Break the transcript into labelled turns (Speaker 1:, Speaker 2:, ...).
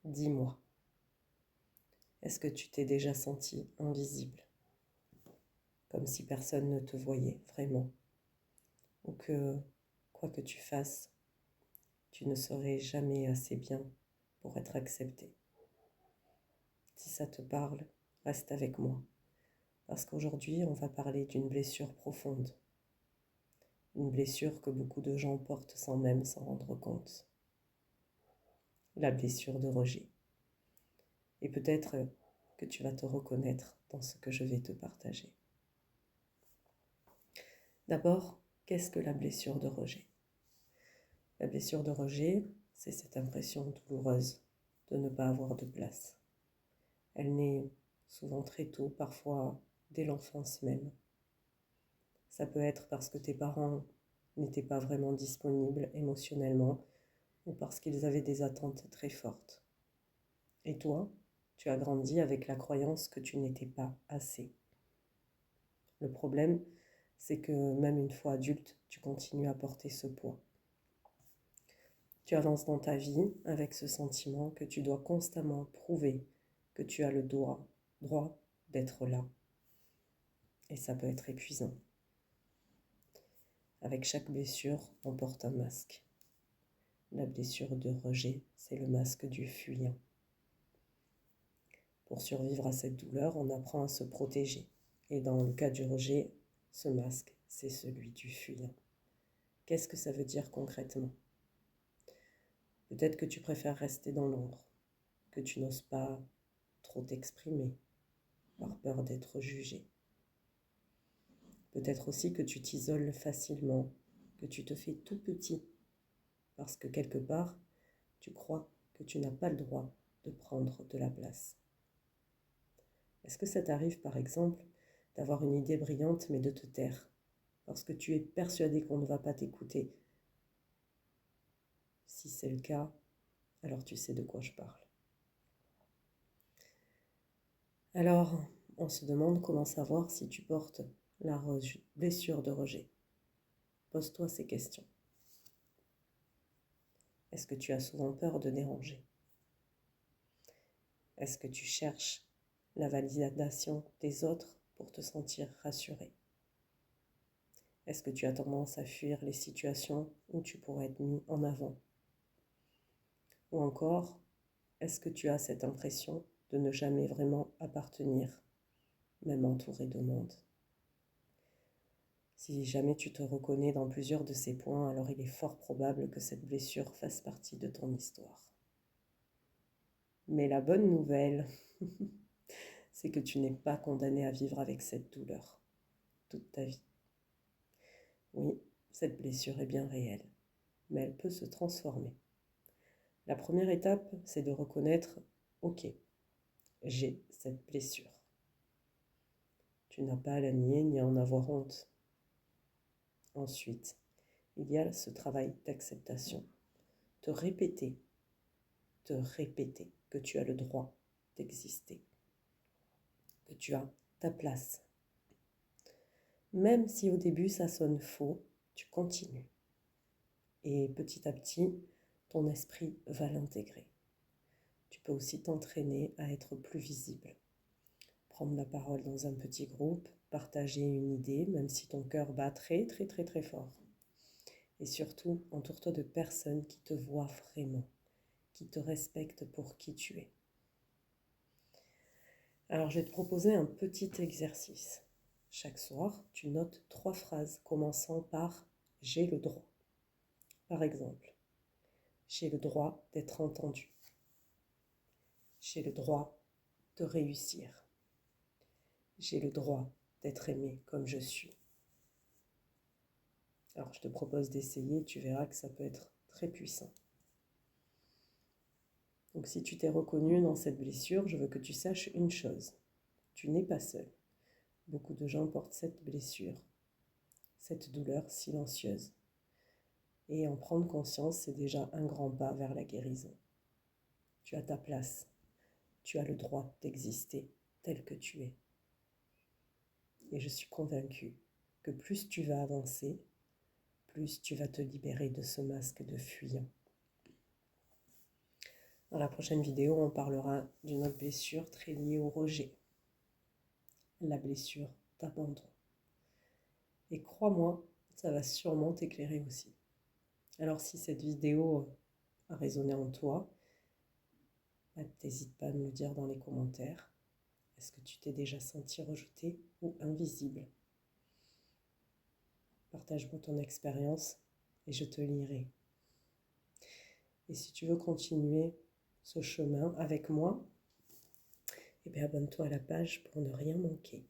Speaker 1: Dis-moi, est-ce que tu t'es déjà senti invisible, comme si personne ne te voyait vraiment, ou que, quoi que tu fasses, tu ne serais jamais assez bien pour être accepté? Si ça te parle, reste avec moi, parce qu'aujourd'hui, on va parler d'une blessure profonde, une blessure que beaucoup de gens portent sans même s'en rendre compte, la blessure de rejet. Et peut-être que tu vas te reconnaître dans ce que je vais te partager. D'abord, qu'est-ce que la blessure de rejet? La blessure de rejet, c'est cette impression douloureuse de ne pas avoir de place. Elle naît souvent très tôt, parfois dès l'enfance même. Ça peut être parce que tes parents n'étaient pas vraiment disponibles émotionnellement ou parce qu'ils avaient des attentes très fortes. Et toi, tu as grandi avec la croyance que tu n'étais pas assez. Le problème, c'est que même une fois adulte, tu continues à porter ce poids. Tu avances dans ta vie avec ce sentiment que tu dois constamment prouver que tu as le droit d'être là. Et ça peut être épuisant. Avec chaque blessure, on porte un masque. La blessure de rejet, c'est le masque du fuyant. Pour survivre à cette douleur, on apprend à se protéger. Et dans le cas du rejet, ce masque, c'est celui du fuyant. Qu'est-ce que ça veut dire concrètement? Peut-être que tu préfères rester dans l'ombre, que tu n'oses pas trop t'exprimer par peur d'être jugé. Peut-être aussi que tu t'isoles facilement, que tu te fais tout petit, parce que quelque part, tu crois que tu n'as pas le droit de prendre de la place. Est-ce que ça t'arrive par exemple d'avoir une idée brillante mais de te taire, parce que tu es persuadé qu'on ne va pas t'écouter? Si c'est le cas, alors tu sais de quoi je parle. Alors, on se demande comment savoir si tu portes la blessure de rejet. Pose-toi ces questions. Est-ce que tu as souvent peur de déranger? Est-ce que tu cherches la validation des autres pour te sentir rassuré? Est-ce que tu as tendance à fuir les situations où tu pourrais être mis en avant? Ou encore, est-ce que tu as cette impression de ne jamais vraiment appartenir, même entouré de monde? Si jamais tu te reconnais dans plusieurs de ces points, alors il est fort probable que cette blessure fasse partie de ton histoire. Mais la bonne nouvelle, c'est que tu n'es pas condamné à vivre avec cette douleur toute ta vie. Oui, cette blessure est bien réelle, mais elle peut se transformer. La première étape, c'est de reconnaître, ok, j'ai cette blessure. Tu n'as pas à la nier ni à en avoir honte. Ensuite, il y a ce travail d'acceptation. Te répéter que tu as le droit d'exister, que tu as ta place. Même si au début ça sonne faux, tu continues. Et petit à petit, ton esprit va l'intégrer. Tu peux aussi t'entraîner à être plus visible. Prendre la parole dans un petit groupe, partager une idée, même si ton cœur bat très très très très fort. Et surtout, entoure-toi de personnes qui te voient vraiment, qui te respectent pour qui tu es. Alors, je vais te proposer un petit exercice. Chaque soir, tu notes 3 phrases commençant par « j'ai le droit ». Par exemple, j'ai le droit d'être entendu. J'ai le droit de réussir. J'ai le droit d'être aimé comme je suis. Alors, je te propose d'essayer, tu verras que ça peut être très puissant. Donc, si tu t'es reconnu dans cette blessure, je veux que tu saches une chose. Tu n'es pas seul. Beaucoup de gens portent cette blessure, cette douleur silencieuse. Et en prendre conscience, c'est déjà un grand pas vers la guérison. Tu as ta place. Tu as le droit d'exister tel que tu es. Et je suis convaincue que plus tu vas avancer, plus tu vas te libérer de ce masque de fuyant. Dans la prochaine vidéo, on parlera d'une autre blessure très liée au rejet, la blessure d'abandon. Et crois-moi, ça va sûrement t'éclairer aussi. Alors si cette vidéo a résonné en toi, n'hésite pas à me le dire dans les commentaires. Est-ce que tu t'es déjà senti rejeté ou invisible? Partage-moi ton expérience et je te lirai. Et si tu veux continuer ce chemin avec moi, abonne-toi à la page pour ne rien manquer.